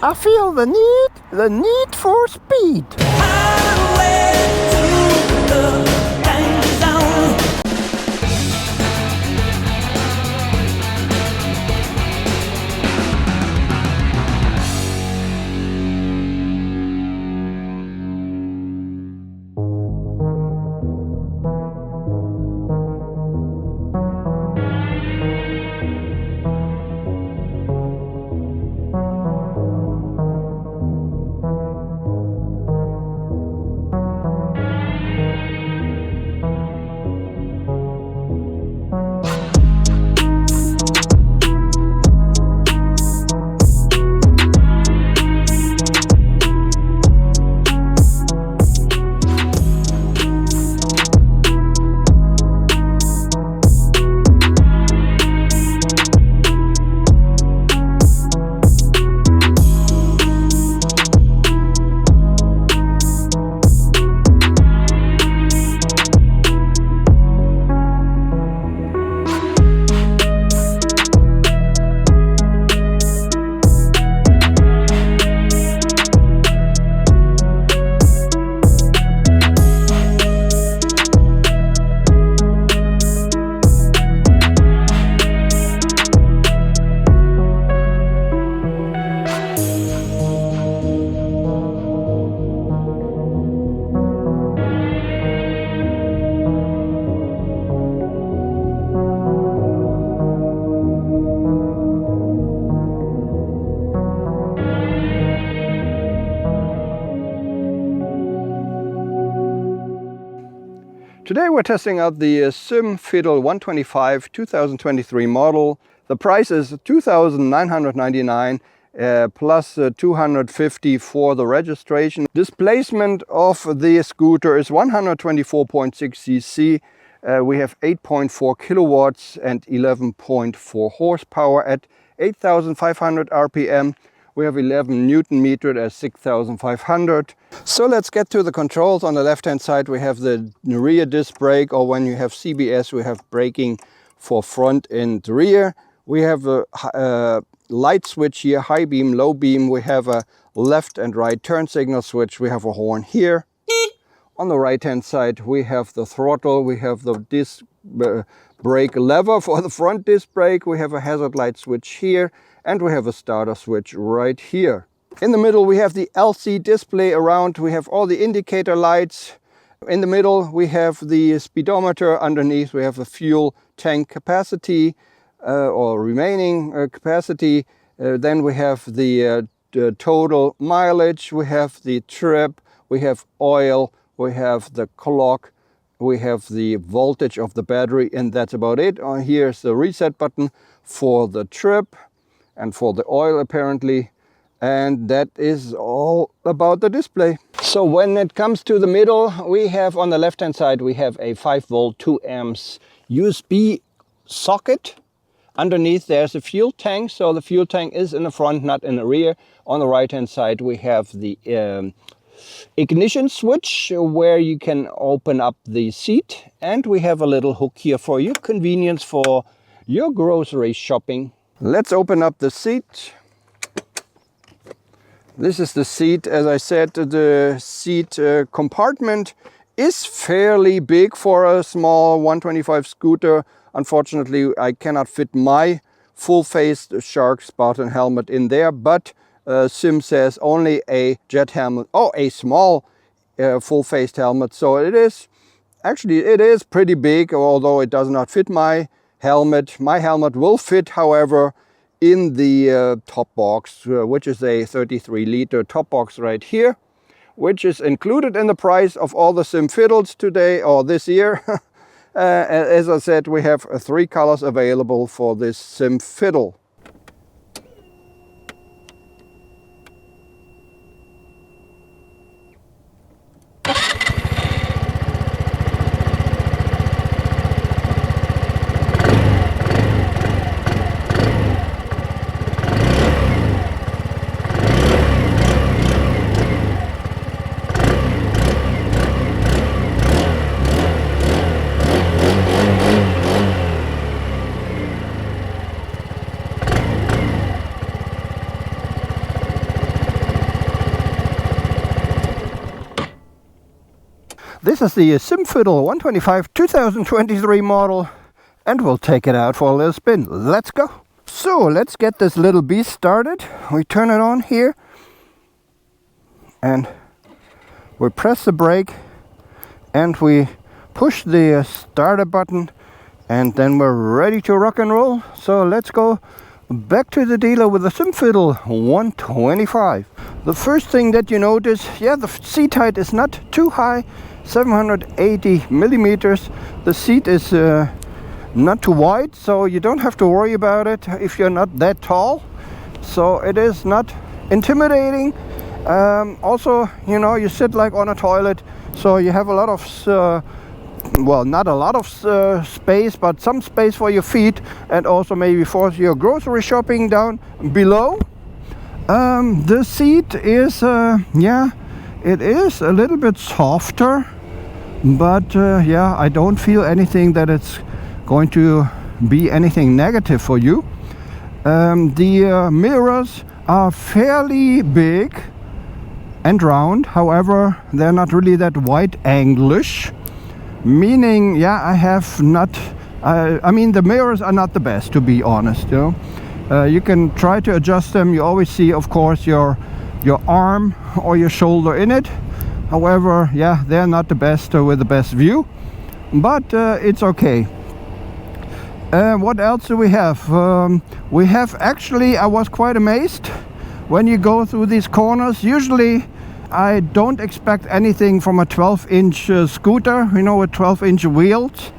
I feel the need for speed. Highway to the danger zone. Today we're testing out the SYM Fiddle 125 2023 model. The price is $2,999 plus $250 for the registration. Displacement of the scooter is 124.6 cc. We have 8.4 kilowatts and 11.4 horsepower at 8,500 RPM. We have 11 Newton meter at 6,500. So let's get to the controls. On the left hand side we have the rear disc brake, or when you have CBS we have braking for front and rear. We have a light switch here, high beam, low beam. We have a left and right turn signal switch. We have a horn here. On the right hand side we have the throttle. We have the disc brake lever for the front disc brake. We have a hazard light switch here. And we have a starter switch right here. In the middle we have the LC display around. We have all the indicator lights. In the middle we have the speedometer. Underneath we have the fuel tank capacity or remaining capacity. Then we have the total mileage. We have the trip. We have oil. We have the clock. We have the voltage of the battery, and that's about it. Here's the reset button for the trip and for the oil apparently, and that is all about the display. So when it comes to the middle, we have on the left hand side we have a 5 volt 2 amps USB socket. Underneath there's a fuel tank, so the fuel tank is in the front, not in the rear. On the right hand side we have the ignition switch where you can open up the seat, and we have a little hook here for your convenience for your grocery shopping. Let's open up the seat. This is the seat. As I said, the seat compartment is fairly big for a small 125 scooter. Unfortunately, I cannot fit my full-faced shark Spartan helmet in there, but SYM says only a jet helmet, a small full-faced helmet. So it is pretty big, although it does not fit my helmet. My helmet will fit, however, in the top box, which is a 33-liter top box right here, which is included in the price of all the SYM Fiddles today or this year. As I said, we have 3 colors available for this SYM Fiddle. This is the SYM Fiddle 125 2023 model, and we'll take it out for a little spin. Let's go. So let's get this little beast started. We turn it on here and we press the brake and we push the starter button, and then we're ready to rock and roll. So let's go back to the dealer with the SYM Fiddle 125. The first thing that you notice, the seat height is not too high, 780 millimeters. The seat is not too wide, so you don't have to worry about it if you're not that tall. So it is not intimidating. Also, you sit like on a toilet, so you have a lot of not a lot of space, but some space for your feet, and also maybe for your grocery shopping down below. The seat is it is a little bit softer, but I don't feel anything that it's going to be anything negative for you. The mirrors are fairly big and round, however they're not really that wide angle-ish, meaning I have not I mean the mirrors are not the best, to be honest. You can try to adjust them. You always see, of course, your arm or your shoulder in it. However, they're not the best with the best view, but it's okay. What else do we have? We have actually, I was quite amazed when you go through these corners. Usually I don't expect anything from a 12-inch scooter, with 12-inch wheels,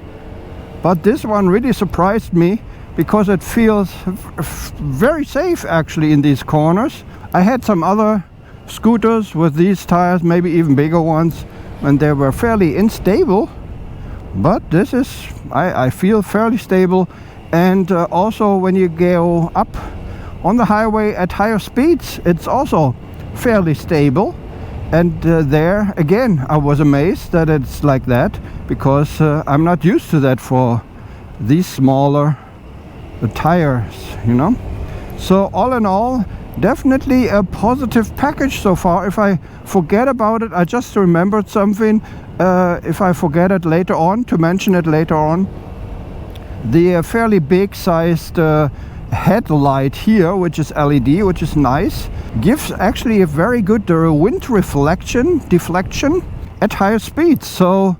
but this one really surprised me because it feels very safe actually in these corners. I had some other scooters with these tires, maybe even bigger ones, and they were fairly unstable, but this is, I feel fairly stable. And also when you go up on the highway at higher speeds, it's also fairly stable. And there again, I was amazed that it's like that, because I'm not used to that for these smaller tires, So all in all, definitely a positive package so far. If I forget about it, I just remembered something. If I forget it later on, to mention it later on, the fairly big sized headlight here, which is LED, which is nice, gives actually a very good wind deflection at higher speeds. So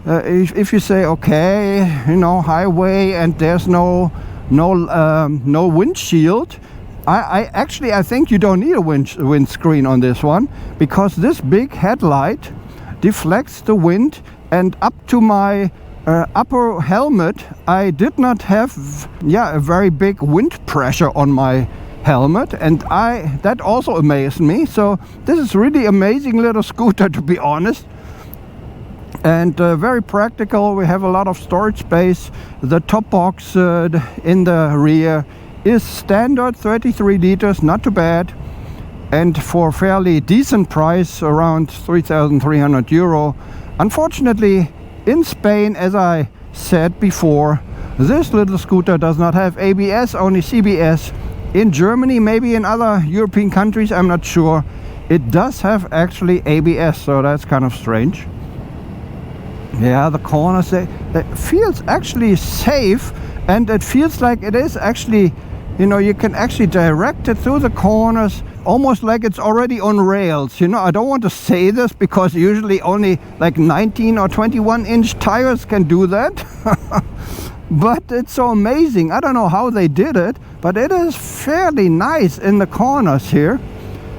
if you say, okay, highway and there's no windshield, I think you don't need a windscreen on this one, because this big headlight deflects the wind, and up to my upper helmet I did not have a very big wind pressure on my helmet, and that also amazed me. So this is really amazing little scooter, to be honest, and very practical. We have a lot of storage space. The top box in the rear is standard 33 liters, not too bad, and for fairly decent price, around 3,300 euro. Unfortunately, in Spain, as I said before, this little scooter does not have ABS, only CBS. In Germany, maybe in other European countries, I'm not sure, it does have actually ABS, so that's kind of strange. The corners, it feels actually safe, and it feels like it is actually, you can actually direct it through the corners, almost like it's already on rails. I don't want to say this because usually only like 19 or 21-inch tires can do that. But it's so amazing. I don't know how they did it, but it is fairly nice in the corners here.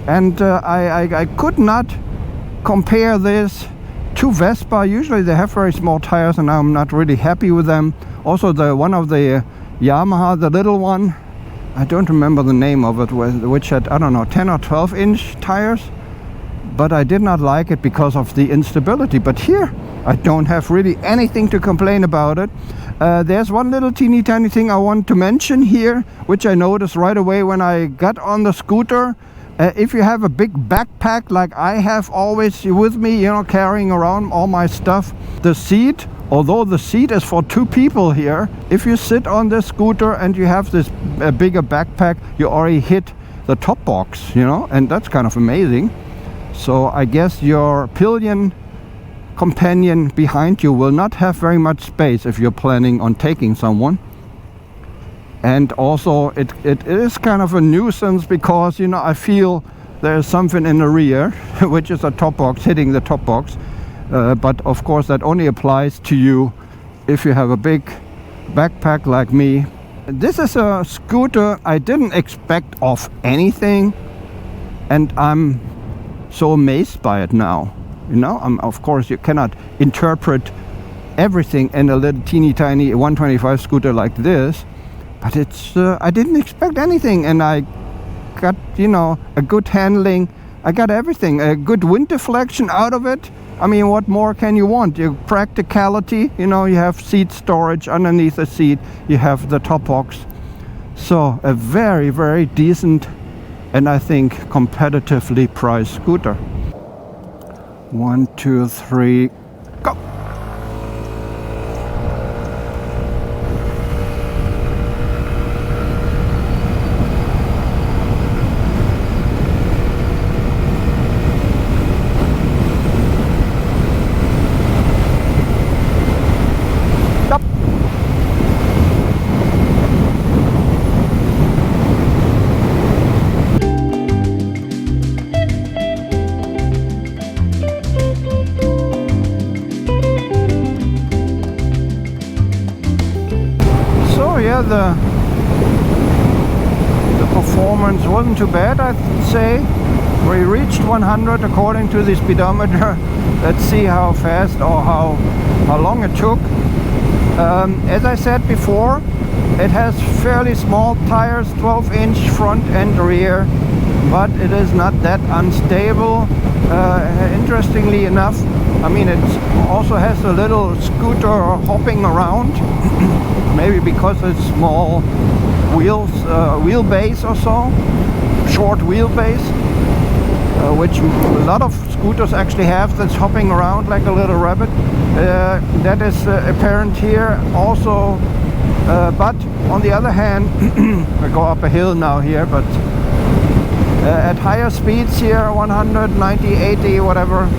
And I could not compare this to Vespa. Usually they have very small tires, and I'm not really happy with them. Also one of the Yamaha, the little one, I don't remember the name of it, which had, I don't know, 10 or 12-inch tires, but I did not like it because of the instability. But here I don't have really anything to complain about it. There's one little teeny tiny thing I want to mention here, which I noticed right away when I got on the scooter. If you have a big backpack like I have always with me, carrying around all my stuff, the seat, although the seat is for two people here, if you sit on this scooter and you have this bigger backpack, you already hit the top box, and that's kind of amazing. So I guess your pillion companion behind you will not have very much space if you're planning on taking someone. And also it is kind of a nuisance because, you know, I feel there's something in the rear, which is a top box, hitting the top box. But of course that only applies to you if you have a big backpack like me. This is a scooter I didn't expect of anything, and I'm so amazed by it now. You know, of course you cannot interpret everything in a little teeny tiny 125 scooter like this, but it's I didn't expect anything, and I got, you know, a good handling. I got everything, a good wind deflection out of it. I mean, what more can you want? Your practicality, you know, you have seat storage underneath the seat, you have the top box. So a very, very decent and I think competitively priced scooter. 1, 2, 3, go! The performance wasn't too bad, I'd say. We reached 100 according to the speedometer. Let's see how fast or how long it took. As I said before, it has fairly small tires, 12-inch front and rear, but it is not that unstable. Interestingly enough, I mean, it also has a little scooter hopping around. Maybe because it's small wheels, wheelbase or so, short wheelbase, which a lot of scooters actually have, that's hopping around like a little rabbit. That is apparent here also, but on the other hand, we go up a hill now here, but at higher speeds here, 190, 80, whatever,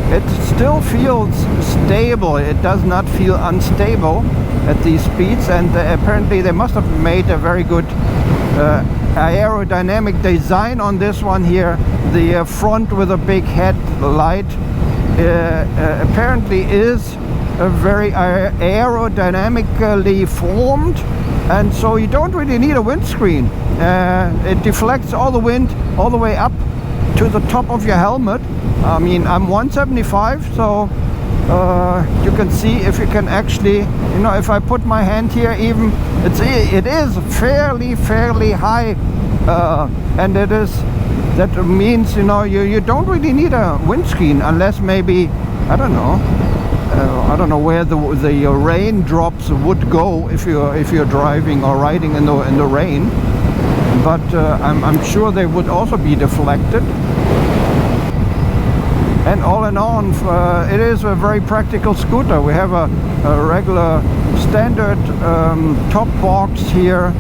it still feels stable. It does not feel unstable at these speeds, and apparently they must have made a very good aerodynamic design on this one here. The front with a big headlight apparently is very aerodynamically formed, and so you don't really need a windscreen. It deflects all the wind all the way up to the top of your helmet. I mean, I'm 175, so you can see if you can actually, you know, if I put my hand here, even it is fairly high, and that means, you know, you don't really need a windscreen unless maybe, I don't know where the raindrops would go if you're driving or riding in the rain, but I'm sure they would also be deflected. And all in all, it is a very practical scooter. We have a regular standard top box here.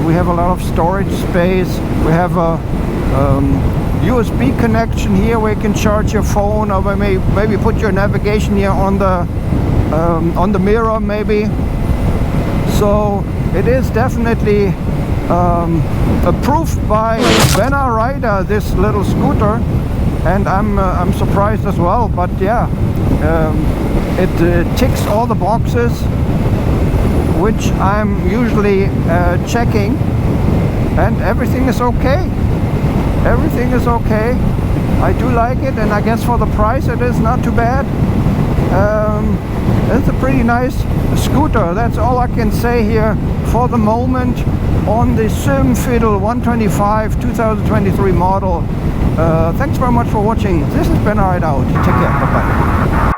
We have a lot of storage space. We have a USB connection here where you can charge your phone, or maybe put your navigation here on the mirror maybe. So it is definitely approved by Benna Rider, this little scooter. And I'm surprised as well, but yeah, it ticks all the boxes which I'm usually checking, and everything is okay. Everything is okay. I do like it, and I guess for the price it is not too bad. It's a pretty nice scooter. That's all I can say here for the moment on the SYM Fiddle 125 2023 model. Thanks very much for watching. This has been Right Out. Take care. Bye-bye.